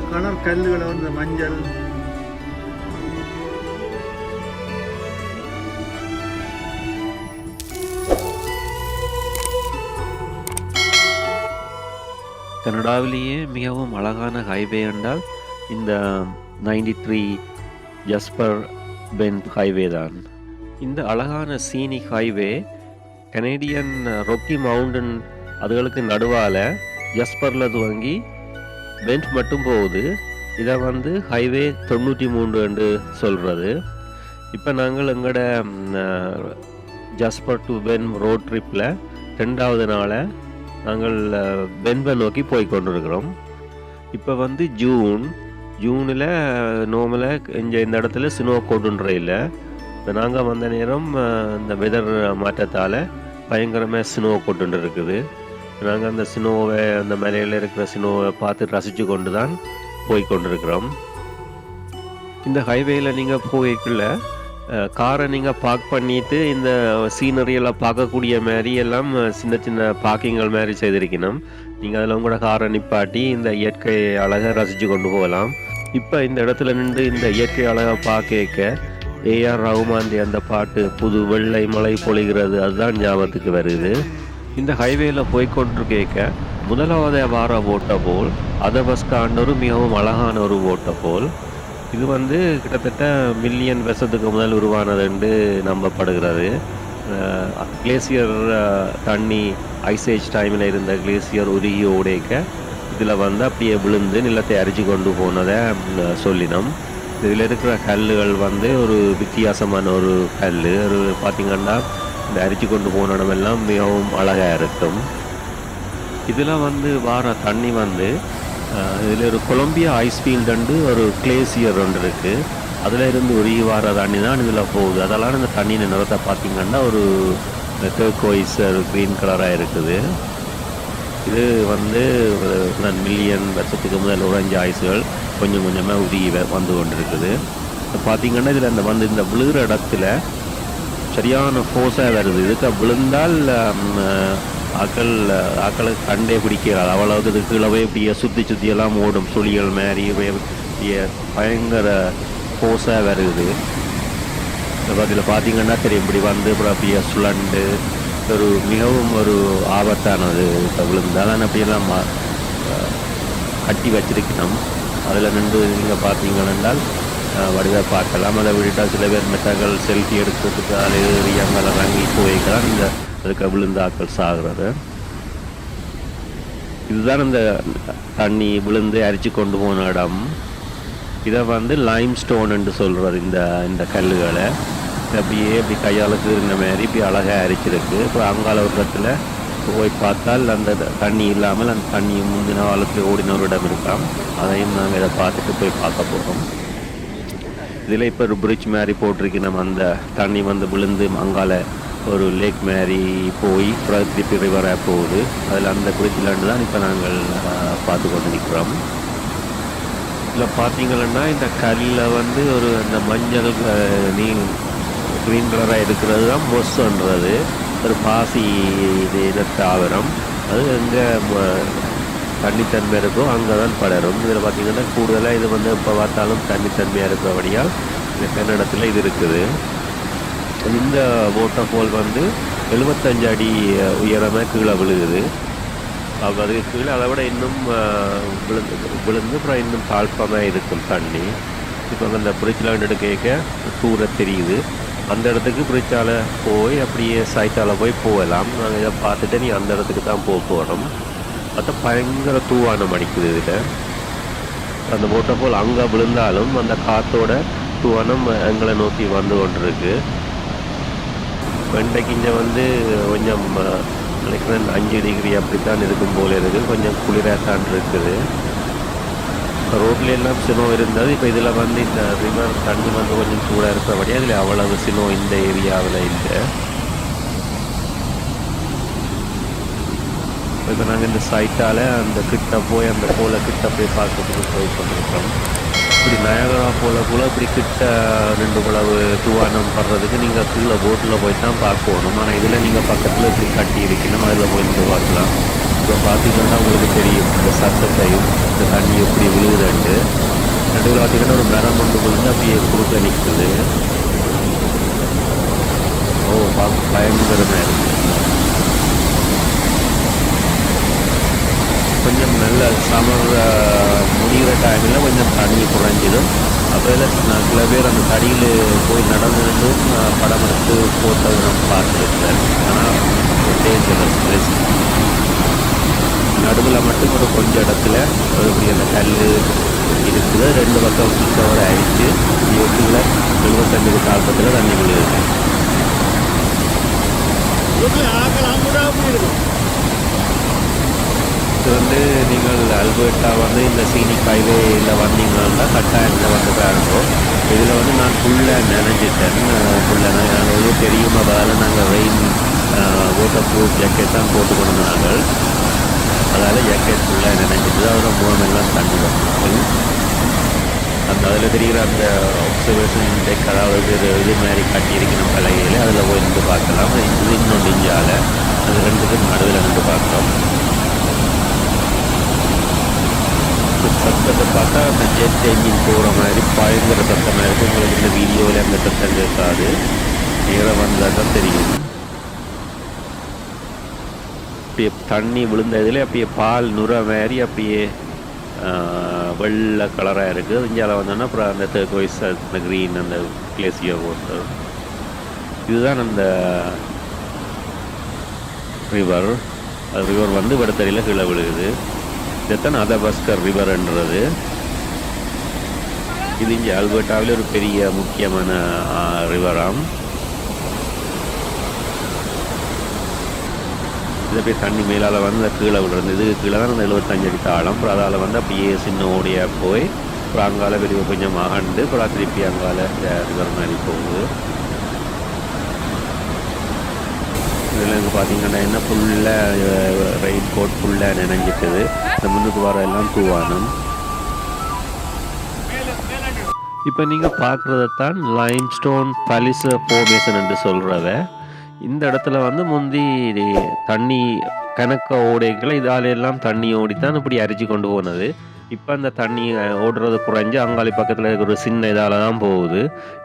Colour கல்லுகளை வந்து மஞ்சள் கனடாவிலேயே மிகவும் அழகான ஹைவே என்றால் இந்த 93 ஜஸ்பர் பென் ஹைவே தான். இந்த அழகான சீனிக் ஹைவே கனேடியன் ரொக்கி மவுண்டன் அதுகளுக்கு நடுவால் ஜஸ்பரில் துவங்கி பென்ட் மட்டும் போகுது. இதை வந்து ஹைவே 93 என்று சொல்கிறது. இப்போ நாங்கள் எங்களோட ஜஸ்பர் டு பென் ரோட் ட்ரிப்பில் 2வது நாளை நாங்கள் பென்பை நோக்கி போய் கொண்டிருக்கிறோம். இப்போ வந்து ஜூனில் நார்மலாக இந்த இடத்துல ஸ்னோ கோட்டுன்ற இல்லை. இப்போ நாங்கள் வந்த நேரம் இந்த வெதர் மாற்றத்தால் பயங்கரமாக ஸ்னோ கோட்டுன்னு இருக்குது. நாங்கள் அந்த ஸ்னோவை அந்த மலையில் இருக்கிற ஸ்னோவை பார்த்து ரசித்து கொண்டு தான் போய் கொண்டிருக்கிறோம். இந்த ஹைவேயில் நீங்கள் போய்க்குள்ள காரை நீங்கள் பார்க் பண்ணிவிட்டு இந்த சீனரியெல்லாம் பார்க்கக்கூடிய மாதிரி எல்லாம் சின்ன சின்ன பார்க்கிங்கள் மாதிரி செய்திருக்கணும். நீங்கள் அதில் உங்களோட காரை நிப்பாட்டி இந்த இயற்கை அழகை ரசித்து கொண்டு போகலாம். இப்போ இந்த இடத்துல நின்று இந்த இயற்கை அழகை பார்க்க ஏஆர் ரகுமான் அந்த பாட்டு புது வெள்ளை மழை பொழிகிறது அதுதான் ஞாபகத்துக்கு வருது. இந்த ஹைவேயில் போய்கொண்டிருக்க முதலாவது வார ஓட்ட போல் அதை பஸ்காண்டொரு மிகவும் அழகான ஒரு ஓட்ட போல். இது வந்து கிட்டத்தட்ட மில்லியன் வருஷத்துக்கு முதல் உருவானது என்று நம்பப்படுகிறது. கிளேசியர் தண்ணி ஐசேஜ் டைமில் இருந்த கிளேசியர் உருகி உடைக்க இதில் வந்து அப்படியே விழுந்து நிலத்தை அரிச்சு கொண்டு போனதை சொல்லினோம். இதில் இருக்கிற கல்லுகள் வந்து ஒரு வித்தியாசமான ஒரு கல். ஒரு பார்த்திங்கன்னா இந்த அரிச்சு கொண்டு போன இடமெல்லாம் மிகவும் அழகாக இருக்கும். இதில் வந்து வார தண்ணி வந்து இதில் ஒரு கொலம்பியா ஐஸ் ஃபீல்டு ஒரு கிளேசியர் ஒன்று இருக்குது. அதில் இருந்து உருகி வர தண்ணி தான் இதில் போகுது. அதெல்லாம் இந்த தண்ணி நிறத்தை பார்த்திங்கன்னா ஒரு டர்கோய்ஸ் ஒரு க்ரீன் கலராக இருக்குது. இது வந்து மில்லியன் வருஷத்துக்கு முதல் உறைஞ்ச ஐஸுகள் கொஞ்சம் கொஞ்சமாக உருகி வந்து கொண்டு இருக்குது. பார்த்திங்கன்னா இதில் அந்த வந்து இந்த விழுகிற இடத்துல சரியான ஃபோர்ஸாக வருது. இதுக்கு விழுந்தால் ஆக்களுக்கு கண்டே பிடிக்கிறாள். அவ்வளவுக்கு இது கீழவே இப்படியே சுற்றியெல்லாம் ஓடும் சுழிகள் மாதிரி பயங்கர ஃபோர்ஸாக வருது. அதில் பார்த்திங்கன்னா தெரியும் இப்படி வந்து அப்படியே சுழண்டு ஒரு மிகவும் ஒரு ஆபத்தானது. இப்போ விழுந்தாலும் அப்படியெல்லாம் கட்டி வச்சிருக்கணும். அதில் நின்று நீங்கள் பார்த்தீங்கன்னால் வடிவாக பார்க்கலாம். அதை விட்டால் சில பேர் மெத்தங்கள் செல்ஃபி எடுக்கிறதுக்கு அதில் ஏறி அங்கே வாங்கி போய்க்கலாம். இந்த அதுக்கு விழுந்த ஆக்கள் சாகிறது. இதுதான் இந்த தண்ணி விழுந்து அரிச்சு கொண்டு போன இடம். இதை வந்து லைம் ஸ்டோன் என்று சொல்கிறது. இந்த கல்லுகளை அப்படியே இப்படி கையால் கீறின மாதிரி இப்படி அழகாக அரிச்சிருக்கு. இப்போ அங்கால ஒரு இடத்துல போய் பார்த்தால் அந்த தண்ணி இல்லாமல் அந்த தண்ணி முந்தின காலத்தில் ஓடின ஒரு இடம் இருக்காம். அதையும் நாங்கள் இதை பார்த்துட்டு போய் பார்க்க போகிறோம். இதில் இப்போ ஒரு பிரிட்ஜ் மாதிரி போட்டிருக்கணும். அந்த தண்ணி வந்து விழுந்து அங்கால ஒரு லேக் மாதிரி போய் திருப்பி ரிவராக போகுது. அதில் அந்த பிரிட்ஜில் தான் இப்போ நாங்கள் பார்த்து கொண்டு நிற்கிறோம். இதில் பார்த்தீங்கன்னா இந்த கல்லில் வந்து ஒரு அந்த மஞ்சள் க்ரீன் கலராக இருக்கிறது தான் மொஸ்ஸுன்றது ஒரு பாசி இது தாவரம். அது எங்கே தண்ணித்தன்மை இருக்கோ அங்கே தான் படரும். இதில் பார்த்திங்கன்னா கூடுதலாக இது வந்து இப்போ பார்த்தாலும் தண்ணித்தன்மையாக இருக்கிறபடியால் இந்த கன்னடத்தில் இது இருக்குது. இந்த வாட்டர் ஃபால் வந்து 75 அடி உயரமாக கீழே விழுகுது. அதுக்கு கீழே அதை விட இன்னும் விழுந்து அப்புறம் இன்னும் தாழ்ப்பமாக இருக்கும் தண்ணி. இப்போ அந்த பிரிட்ஜில் எடுக்க தூர தெரியுது. அந்த இடத்துக்கு பிரிட்ஜால் போய் அப்படியே சைட்டால் போகலாம். நாங்கள் இதை பார்த்துட்டு நீ அந்த இடத்துக்கு தான் போகணும். பார்த்தா பயங்கர தூவானம் அடிக்குது. இதில் அந்த வாட்டர் ஃபால் அங்கே விழுந்தாலும் அந்த காற்றோட தூவானம் எங்களை நோக்கி வந்து கொண்டிருக்கு. வெண்டைக்கு இங்கே வந்து கொஞ்சம் நினைக்கிறேன் 5 டிகிரி அப்படித்தான் இருக்கும் போல இருக்குது. கொஞ்சம் குளிராக தான் இருக்குது. ரோட்ல எல்லாம் சினோ இருந்தது. இப்போ இதில் வந்து இந்த ரிவர் தண்ணி வந்து கொஞ்சம் சூடாக இருக்கிறபடி அதில் அவ்வளவு சினோ இந்த ஏரியாவில் இல்லை. இப்போ நாங்கள் இந்த சைட்டால் அந்த கிட்ட போய் அந்த போல கிட்ட போய் பார்க்கறதுக்கு போய் கொண்டிருக்கோம். இப்படி நயகரா போலக்குள்ள இப்படி கிட்ட 2 குளவு தூவானம் படுறதுக்கு நீங்கள் கீழே போட்டில் போய் தான் பார்க்கணும். ஆனால் இதில் நீங்கள் பக்கத்தில் இப்படி கட்டி இருக்கணும், அதில் போய் இருந்து பார்க்கலாம். இப்போ பார்த்தீங்கன்னா உங்களுக்கு தெரியும் இந்த சத்தத்தையும் இந்த தண்ணி எப்படி விழுகுதுன்ட்டு. நடுவில் பார்த்தீங்கன்னா ஒரு மரம் கொண்டு விழுந்து அப்படியே குறுக்க நிற்குது. பார்க்க பயங்கரமாக இருக்குது. கொஞ்சம் நல்ல சமர் முடிகிற டைமில் கொஞ்சம் தண்ணி குறைஞ்சிடும். அப்போ சில பேர் அந்த தடியில் போய் நடந்துருந்தும் படம் எடுத்து போட்டது நம்ம பார்த்துருக்கேன். ஆனால் டேஞ்சரஸ் ரிஸ்க். நடுவில் மட்டும் ஒரு கொஞ்சம் இடத்துல இப்படி அந்த கல் இருக்குது. 2 பக்கம் சுத்தவரை ஆயிடுச்சு. கீழே 75 தாக்கத்தில் தண்ணி விழுது. இது வந்து நீங்கள் அல்பர்ட்டா வந்து இந்த சீனிக் ஹைவேயில் வந்தீங்கன்னா கட்டாயம் இந்த வந்து பாருங்கோ. இதில் வந்து நான் ஃபுல்லாக நினைஞ்சிட்டேன். ஃபுல்லாக தெரியும். அதால் நாங்கள் ரெயின் வாட்டர் ப்ரூஃப் ஜாக்கெட் தான் போட்டு கொண்டு நாங்கள். அதால் ஜாக்கெட் ஃபுல்லாக நினைஞ்சிட்டு அதில் மூலமெல்லாம் தண்ணி வந்து அந்த அதில் தெரிகிற அந்த அப்சர்வேஷன் டெக், அதாவது இது மாதிரி கட்டியிருக்கணும் பலகையில், அதில் போய் நின்று பார்க்கலாம். இது இன்னொன்று இஞ்சால் அது 2க்கும் நடுவில் நின்று பார்க்கலாம். சத்தத்தை பார்த்தா அந்த ஜெட் என்ஜின் போகிற மாதிரி பயங்கர சத்தமாக இருக்குது. உங்களுக்கு இந்த வீடியோவில் அந்த சத்தம் கேட்காது, நேரம் வந்தால் தான் தெரியும். அப்படியே தண்ணி விழுந்த இதில் அப்படியே பால் நுர மாதிரி அப்படியே வெள்ளை கலராக இருக்குது. இந்தியாவில் வந்தோன்னா அப்புறம் அந்த டர்க்வைஸ், அந்த க்ரீன், அந்த கிளேசியர் வாட்டர். இதுதான் அந்த ரிவர். அது ரிவர் வந்து வடத்தடியில் கீழே விழுகுது. இதைத்தான் அதபஸ்கர் ரிவர்ன்றது. இது இங்கே அல்பர்ட்டாவில் ஒரு பெரிய முக்கியமான ரிவராம். இதை போய் தண்ணி மேலால் வந்து கீழே விடுறது. இது கீழே தான் அந்த 75 அடி தாளம். அப்புறம் அதால் வந்து அப்படியே சின்ன ஓடியாக போய் அப்புறம் அங்கால பெரிய கொஞ்சம் அகண்டு அப்புறம் திருப்பி அங்கால ரிவர் மாதிரி போகுது. இதில் இங்கே பார்த்தீங்கன்னா என்ன ஃபுல்லாக ரெயின் கோட் ஃபுல்லாக நினைஞ்சிட்டுது. இந்த முன்னுக்கு வர எல்லாம் தூவானம். இப்போ நீங்கள் பார்க்குறதான் லைம்ஸ்டோன் பலிசர் ஃபார்மேஷன் என்று சொல்கிறத. இந்த இடத்துல வந்து முந்தி தண்ணி கணக்க ஓடைகளை இதால எல்லாம் தண்ணி ஓடித்தான் இப்படி அரிச்சு கொண்டு போனது. இப்போ அந்த தண்ணி ஓடுறது குறைஞ்சி அங்காளி பக்கத்தில் இருக்கிற ஒரு சின்ன இதால் தான் போகுது.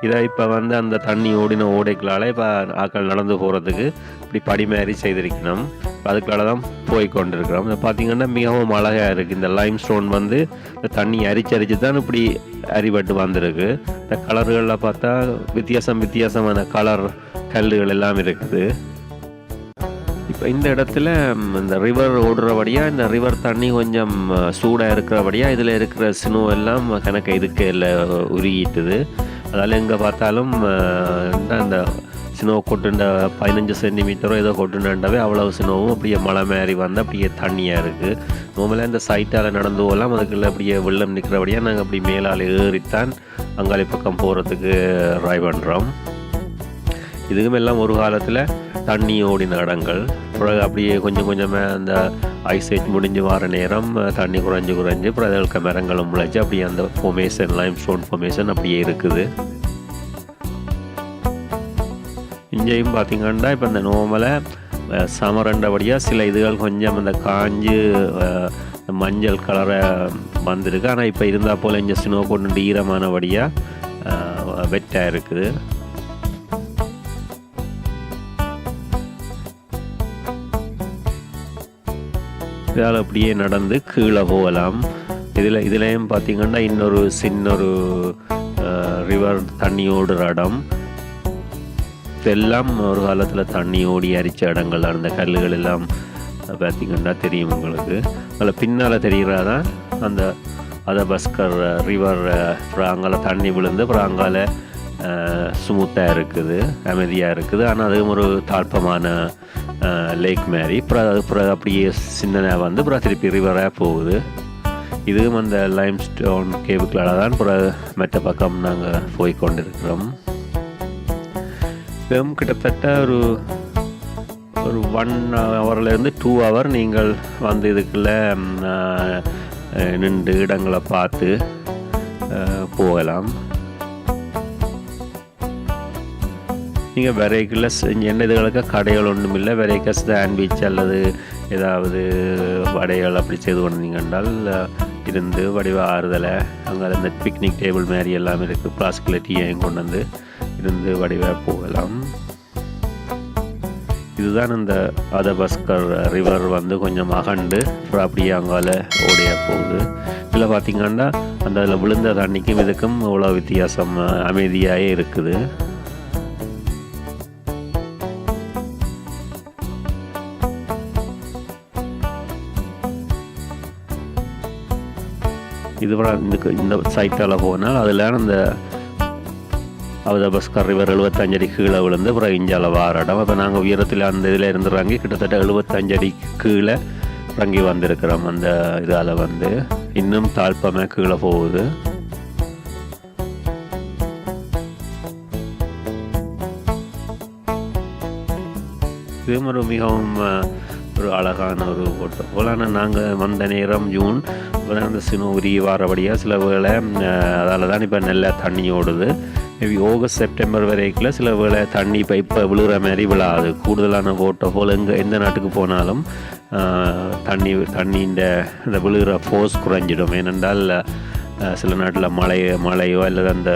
இதை இப்போ வந்து அந்த தண்ணி ஓடின ஓடைகளால் இப்போ ஆக்கள் நடந்து போகிறதுக்கு இப்படி படிமாரி செய்திருக்கணும். அதுக்குள்ளால தான் போய் கொண்டிருக்கிறோம். இதை பார்த்திங்கன்னா மிகவும் அழகாக இருக்குது. இந்த லைம் ஸ்டோன் வந்து இந்த தண்ணி அரிச்சு தான் இப்படி அரிபட்டு வந்திருக்கு. இந்த கலர்களில் பார்த்தா வித்தியாசமான கலர் கல்லுகள் எல்லாம் இருக்குது. இப்போ இந்த இடத்துல இந்த ரிவர் ஓடுறபடியாக இந்த ரிவர் தண்ணி கொஞ்சம் சூடாக இருக்கிறபடியாக இதில் இருக்கிற ஸ்னோ எல்லாம் கணக்கு இதுக்கு இல்லை உருகிட்டுது. அதால் எங்கே பார்த்தாலும் அந்த ஸ்னோ கொட்டுண்ட 15 சென்டிமீட்டரோ ஏதோ கொட்டுனாண்டாவே அவ்வளவு ஸ்னோவும் அப்படியே மழை மாறி வந்து அப்படியே தண்ணியாக இருக்குது. நார்மலாக இந்த சைட்டால் நடந்து போகலாம். அதுக்குள்ளே அப்படியே வெள்ளம் நிற்கிறபடியாக நாங்கள் அப்படி மேலால் ஏறித்தான் அங்காளி பக்கம் போகிறதுக்கு ட்ரை பண்ணுறோம். இதுக்கும் எல்லாம் ஒரு காலத்தில் தண்ணி ஓடின இடங்கள். பிறகு அப்படியே கொஞ்சம் கொஞ்சமாக அந்த ஐசேஜ் முடிஞ்சு வர நேரம் தண்ணி குறைஞ்சி அப்புறம் அதற்கு மரங்களும் முளைச்சி அப்படியே அந்த ஃபார்மேஷன் லைம் ஸ்டோன் ஃபார்மேஷன் அப்படியே இருக்குது. இங்கேயும் பார்த்திங்கன்னா இப்போ இந்த நார்மலாக சமரண்டபடியாக சில இதுகள் கொஞ்சம் அந்த காஞ்சு மஞ்சள் கலரை வந்திருக்கு. ஆனால் இப்போ இருந்தால் போல் இங்கே ஸ்னோ கொண்டு ஈரமானபடியாக வெட்டாக இருக்குது. இதால் அப்படியே நடந்து கீழே போகலாம். இதுலேயும் பார்த்திங்கன்னா இன்னொரு சின்னொரு ரிவர் தண்ணி ஓடுற இடம். இதெல்லாம் ஒரு காலத்தில் தண்ணி ஓடி அரிச்ச இடங்கள். அந்த கல்லுகள் எல்லாம் பார்த்திங்கன்னா தெரியும் உங்களுக்கு. அதில் பின்னால் தெரிகிறதான் அந்த அதபஸ்கர் ரிவர். அங்கால தண்ணி விழுந்து அப்புறம் அங்கால ஸ்மூத்தாக இருக்குது, அமைதியாக இருக்குது. ஆனால் அதுவும் ஒரு தாழ்ப்பமான லேக் மாதிரி. அப்புறம் அப்படியே சின்னதாக வந்து அப்புறம் திருப்பி ரிவராக போகுது. இதுவும் அந்த லைம் ஸ்டோன் கேவுக்களால் தான் மற்ற பக்கம் நாங்கள் போய் கொண்டிருக்கிறோம். இதுவும் கிட்டத்தட்ட ஒரு 1 ஹவர்லேருந்து 2 ஹவர் நீங்கள் வந்து இதுக்குள்ளே நின்று இடங்களை பார்த்து போகலாம். நீங்கள் விரைக்குள்ள என்ன இதுகளுக்கு கடைகள் ஒன்றும் இல்லை. விரைக்க சாண்ட்விச் அல்லது ஏதாவது வடைகள் அப்படி செய்து கொண்டீங்கன்றால் இருந்து வடிவ ஆறுதலை அங்கே இந்த பிக்னிக் டேபிள் மாதிரி எல்லாமே இருக்குது. பிளாஸ்டிக்கில் டீயையும் கொண்டு வந்து இருந்து வடிவாக போகலாம். இதுதான் இந்த அதபஸ்கர் ரிவர் வந்து கொஞ்சம் அகண்டு அப்புறம் அப்படியே அங்கால ஓடிய போகுது. இதில் பார்த்திங்கன்னா அந்த அதில் விழுந்த தண்ணிக்கும் இதுக்கும் இவ்வளோ வித்தியாசம் அமைதியாகவே இருக்குது. இது இந்த சைட்டால் போனால் அதில் அந்த அதபஸ்கர் ரிவர் 75 அடி கீழே விழுந்து அப்புறம் இஞ்சால வார இடம். அப்போ நாங்கள் உயரத்தில் அந்த இதில் இருந்துறாங்கி கிட்டத்தட்ட 75 அடி கீழே இறங்கி வந்திருக்கிறோம். அந்த இதால் வந்து இன்னும் தாழ்ப்பமாக கீழே போகுது. இது ஒரு மிகவும் ஒரு அழகான ஒரு ஃபோட்டோ போல். ஆனால் நாங்கள் வந்த நேரம் ஜூன், இப்போ தான் அந்த சினூரி வாரபடியாக சில வேளை அதால் தான் இப்போ நல்லா தண்ணி ஓடுது. மேபி ஆகஸ்ட் செப்டம்பர் வரைக்கும் சில வேளை தண்ணி இப்போ விழுகிற மாதிரி விழாது. கூடுதலான ஃபோட்டோ போல் எந்த நாட்டுக்கு போனாலும் தண்ணின்ற இந்த விழுகிற ஃபோர்ஸ் குறைஞ்சிடும். ஏனென்றால் சில நாட்டில் மழையோ அல்லது அந்த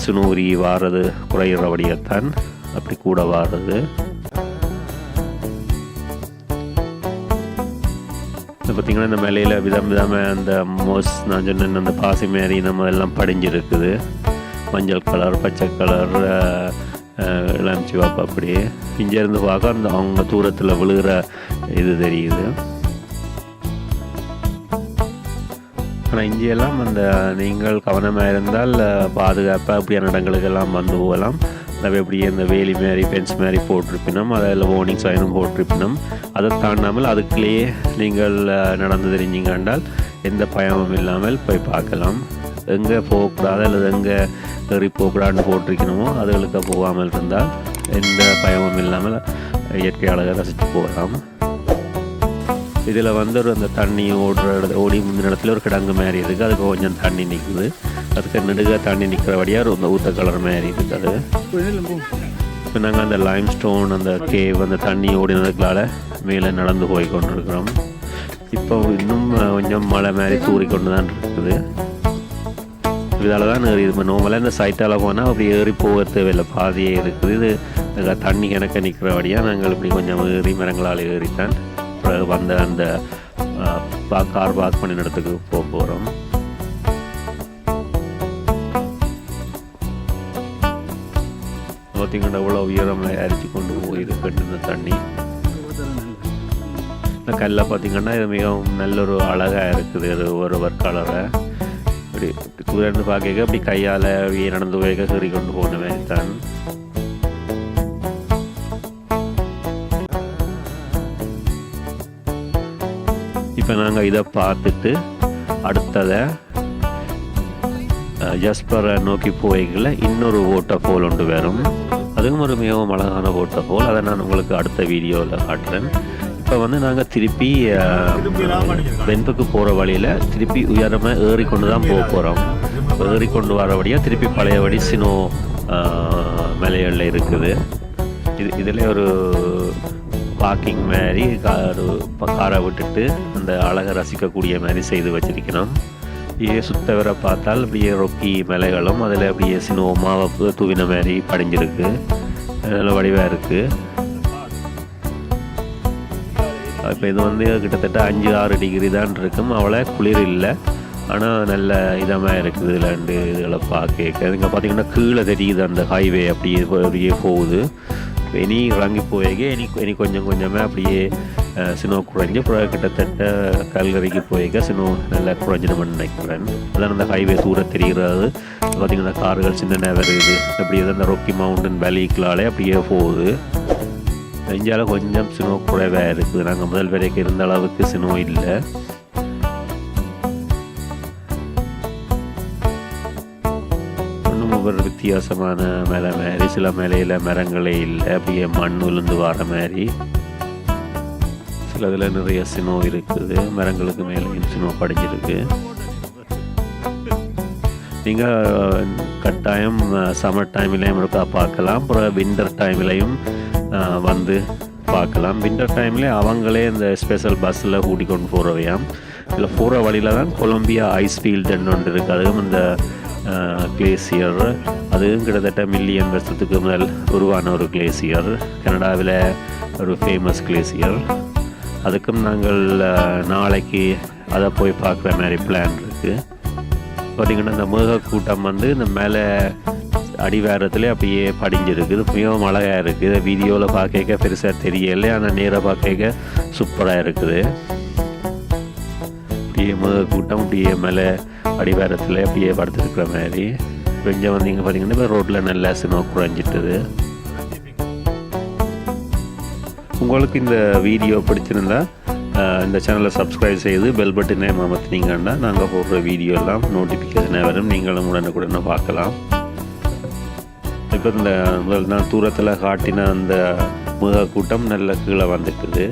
சினூரி வாரது குறையிறபடியத்தான் அப்படி கூட வாரது. பார்த்திங்கன்னா இந்த மேலையில் விதமாக அந்த நான் சொன்ன அந்த பாசி மாரி நம்ம எல்லாம் படிஞ்சிருக்குது. மஞ்சள் கலர், பச்சை கலர், இளம் சிவப்பு. அப்படியே இங்கேருந்து பார்க்க அந்த அவங்க தூரத்தில் விழுகிற இது தெரியுது. ஆனால் இங்கெல்லாம் அந்த நீங்கள் கவனமாக இருந்தால் பாதுகாப்பாக அப்படியான இடங்களுக்கெல்லாம் வந்து போகலாம். அதை எப்படியே இந்த வேலி மாரி ஃபென்ஸ் மாரி போட்டிருப்பினோம், அதில் வார்னிங் சைனும் போட்டிருப்பினோம். அதை தாண்டாமல் அதுக்குள்ளேயே நீங்கள் நடந்து தெரிஞ்சிங்கன்றால் எந்த பயமும் இல்லாமல் போய் பார்க்கலாம். எங்கே போகக்கூடாது அல்லது எங்கே ஏறி போகக்கூடாதுன்னு போட்டிருக்கணுமோ அதுகளுக்கு போகாமல் இருந்தால் எந்த பயமும் இல்லாமல் இயற்கை அழகாக ரசித்து போகலாம். இதில் வந்து அந்த தண்ணி ஓடி முந்தின இடத்துல ஒரு கிடங்கு மாதிரி இருக்குது. அதுக்கு கொஞ்சம் தண்ணி நிற்குது. அதுக்கு நெடுக தண்ணி நிற்கிறபடியாக ஒரு ஊத்த கலர் மாதிரி இருக்குது. இப்போ நாங்கள் அந்த லைம் ஸ்டோன் அந்த கேவ் அந்த தண்ணி ஓடினதுக்களால் மேலே நடந்து போய் கொண்டு இருக்கிறோம். இப்போ இன்னும் கொஞ்சம் மழை மாதிரி தூறி கொண்டு தான் இருக்குது. இதால் தான் இப்போ நார்மலாக இந்த சைட்டால் போனால் அப்படி ஏறி போக தேவையில்லை, பாதியே இருக்குது. இது தண்ணி கிணக்க நிற்கிறபடியாக நாங்கள் இப்படி கொஞ்சம் ஏறி மரங்களால் ஏறித்தான் வந்த அந்த கார் பார்க் பண்ணின இடத்துக்கு போக போகிறோம். பார்த்திங்கன்னா இவ்வளோ உயரமாக அரிச்சு கொண்டு போயிருக்குன்னு இந்த தண்ணி. இந்த கல்லை பார்த்திங்கன்னா இது மிகவும் நல்ல ஒரு அழகாக இருக்குது. ஒரு கலரை இப்படி தூரந்து பார்க்க அப்படி கையால் நடந்து போய் சரி கொண்டு போன மாதிரி தான். இப்போ நாங்கள் இதை பார்த்துட்டு அடுத்ததை ஜஸ்பரை நோக்கி போய்களை இன்னொரு வாட்டர் ஃபால் ஒன்று வரும். அதுவும் ஒரு மிகவும் அழகான வாட்டர் ஃபால். அதை நான் உங்களுக்கு அடுத்த வீடியோவில் காட்டுறேன். இப்போ வந்து நாங்கள் திருப்பி வென்புக்கு போகிற வழியில் திருப்பி உயரமாக ஏறிக்கொண்டு தான் போக போகிறோம். ஏறிக்கொண்டு வரபடியாக திருப்பி பழையபடி சினோ மலைகளில் இருக்குது. இதில் ஒரு பார்க்கிங் மாதிரி காரை விட்டுட்டு அந்த அழகை ரசிக்கக்கூடிய மாதிரி செய்து வச்சிருக்கணும். அப்படியே சுத்த வர பார்த்தால் அப்படியே ரொக்கி மலைகளும் அதில் அப்படியே சினோ மாவை தூவின மாதிரி படிஞ்சிருக்கு. நல்ல வடிவாக இருக்குது. இப்போ இது வந்து கிட்டத்தட்ட 5-6 டிகிரி தான் இருக்கும். அவ்வளோ குளிர் இல்லை, ஆனால் நல்ல இதமாக இருக்குது. இதில் இதில் பார்க்க இங்கே பார்த்திங்கன்னா கீழே தெரியுது அந்த ஹைவே அப்படியே போகுது. இனி இறங்கி போயக இனி கொஞ்சம் கொஞ்சமாக அப்படியே சினோ குறைஞ்சி அப்புறம் கிட்டத்தட்ட கல்கரைக்கு போய்க்க சினோ நல்லா குறைஞ்சிடும்னு நினைக்கிறேன். அதான் அந்த ஹைவே தூரம் தெரிகிறது. பார்த்திங்கன்னா கார்கள் சின்ன வருது. அப்படியே அந்த ரொக்கி மவுண்டன் வேலிக்களாலே அப்படியே போகுது. இந்தியாவில் கொஞ்சம் சினோ குறைவாக இருக்குது. நாங்கள் முதல் வரைக்கும் இருந்த அளவுக்கு சினோ இல்லை. ஒவ்வொரு வித்தியாசமான மலை மாதிரி, சில மலையில் மரங்களே இல்லை, அப்படியே மண் உளுந்து வர மாதிரி. சிலதில் நிறைய சினோ இருக்குது, மரங்களுக்கு மேலே சினோ படிஞ்சிருக்கு. நீங்கள் கட்டாயம் சம்மர் டைம்லேயும் இருக்கா பார்க்கலாம், அப்புறம் வின்டர் டைம்லேயும் வந்து பார்க்கலாம். வின்டர் டைம்லேயே அவங்களே இந்த ஸ்பெஷல் பஸ்ஸில் கூட்டி கொண்டு போகிறவையாம். இதில் போகிற வழியில் தான் கொலம்பியா ஐஸ் ஃபீல்டுன்னு ஒன்று இருக்குது. அதுவும் இந்த கிளேசியர், அதுவும் கிட்டத்தட்ட மில்லியன் வருஷத்துக்கு முதல் உருவான ஒரு கிளேசியர், கனடாவில் ஒரு ஃபேமஸ் கிளேசியர். அதுக்கும் நாங்கள் நாளைக்கு அதை போய் பார்க்குற மாதிரி பிளான் இருக்குது. பார்த்திங்கன்னா இந்த மேகக்கூட்டம் வந்து இந்த மேலே அடிவாரத்துலேயே அப்படியே படிஞ்சிருக்குது, மிகவும் அழகாக இருக்குது. வீடியோவில் பார்க்க பெருசாக தெரியலை, ஆனால் நேராக பார்க்க சூப்பராக இருக்குது. அப்படியே மேகக்கூட்டம் அப்படியே மேலே அடிவாரத்தில் அப்படியே படுத்துருக்கிற மாதிரி. கொஞ்சம் வந்தீங்க பார்த்தீங்கன்னா இப்போ ரோட்டில் நல்லா சினோ குறைஞ்சிட்டுது. உங்களுக்கு இந்த வீடியோ பிடிச்சிருந்தா இந்த சேனலை சப்ஸ்கிரைப் செய்து பெல் பட்டனை அமர்த்தினீங்கன்னா நாங்கள் போடுற வீடியோ எல்லாம் நோட்டிஃபிகேஷனாக வரும், நீங்களும் உடனுக்குடனே பார்க்கலாம். இப்போ இந்த முதல் நான் தூரத்தில் காட்டின அந்த மேகக்கூட்டம் நல்ல கீழே வந்துட்டுது.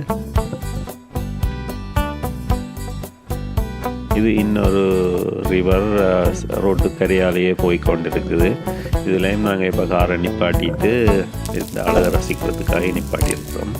இது இன்னொரு ரிவர் ரோட்டு கரையாலேயே போய் கொண்டிருக்குது. இதுலேயும் நாங்கள் இப்போ காரை நிப்பாட்டிட்டு இந்த அழகை ரசிக்கிறதுக்காக நிப்பாட்டியிருக்கிறோம்.